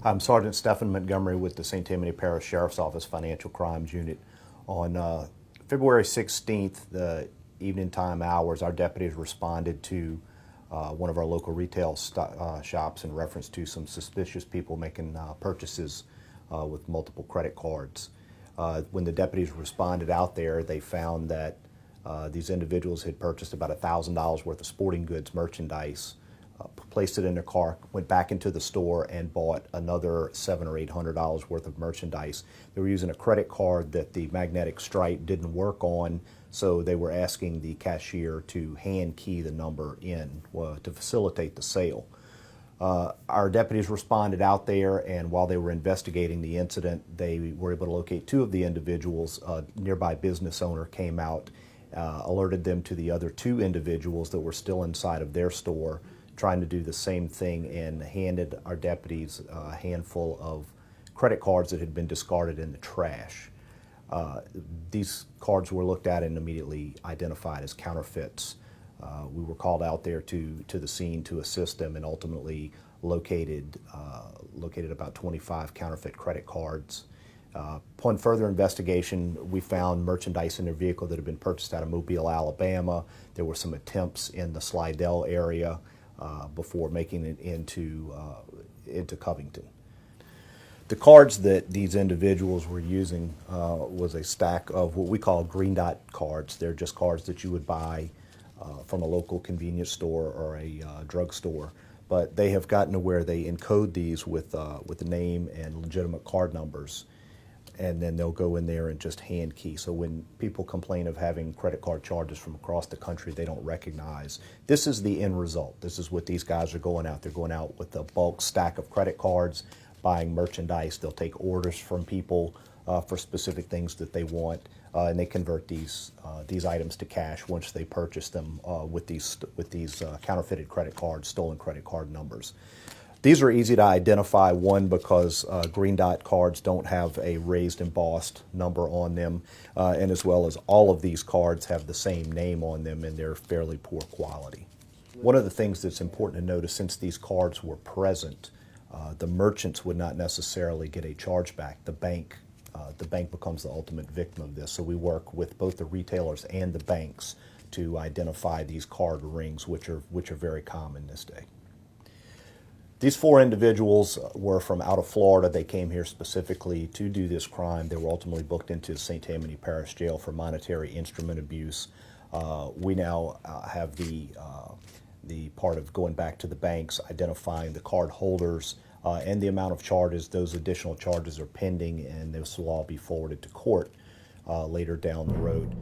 I'm Sergeant Stefan Montgomery with the St. Tammany Parish Sheriff's Office Financial Crimes Unit. On February 16th, the evening time hours, our deputies responded to one of our local retail shops in reference to some suspicious people making purchases with multiple credit cards. When the deputies responded out there, they found that these individuals had purchased about $1,000 worth of sporting goods merchandise, placed it in their car, went back into the store and bought another $700 or $800 worth of merchandise. They were using a credit card that the magnetic stripe didn't work on, so they were asking the cashier to hand key the number in to facilitate the sale. Our deputies responded out there, and while they were investigating the incident, they were able to locate two of the individuals. A nearby business owner came out, alerted them to the other two individuals that were still inside of their store, trying to do the same thing, and handed our deputies a handful of credit cards that had been discarded in the trash. These cards were looked at and immediately identified as counterfeits. We were called out there to the scene to assist them, and ultimately located about 25 counterfeit credit cards. Upon further investigation, we found merchandise in their vehicle that had been purchased out of Mobile, Alabama. There were some attempts in the Slidell area before making it into Covington. The cards that these individuals were using was a stack of what we call green dot cards. They're just cards that you would buy from a local convenience store or a drugstore, but they have gotten to where they encode these with the name and legitimate card numbers, and then they'll go in there and just hand key. So when people complain of having credit card charges from across the country they don't recognize, this is the end result. This is what these guys are going out. They're going out with a bulk stack of credit cards, buying merchandise. They'll take orders from people for specific things that they want, and they convert these items to cash once they purchase them with these counterfeited credit cards, stolen credit card numbers. These are easy to identify, one, because green dot cards don't have a raised embossed number on them, and as well as all of these cards have the same name on them, and they're fairly poor quality. One of the things that's important to notice, since these cards were present, the merchants would not necessarily get a chargeback. The bank becomes the ultimate victim of this. So we work with both the retailers and the banks to identify these card rings, which are very common this day. These four individuals were from out of Florida. They came here specifically to do this crime. They were ultimately booked into St. Tammany Parish Jail for monetary instrument abuse. We now have the part of going back to the banks, identifying the card holders, and the amount of charges. Those additional charges are pending, and this will all be forwarded to court later down the road.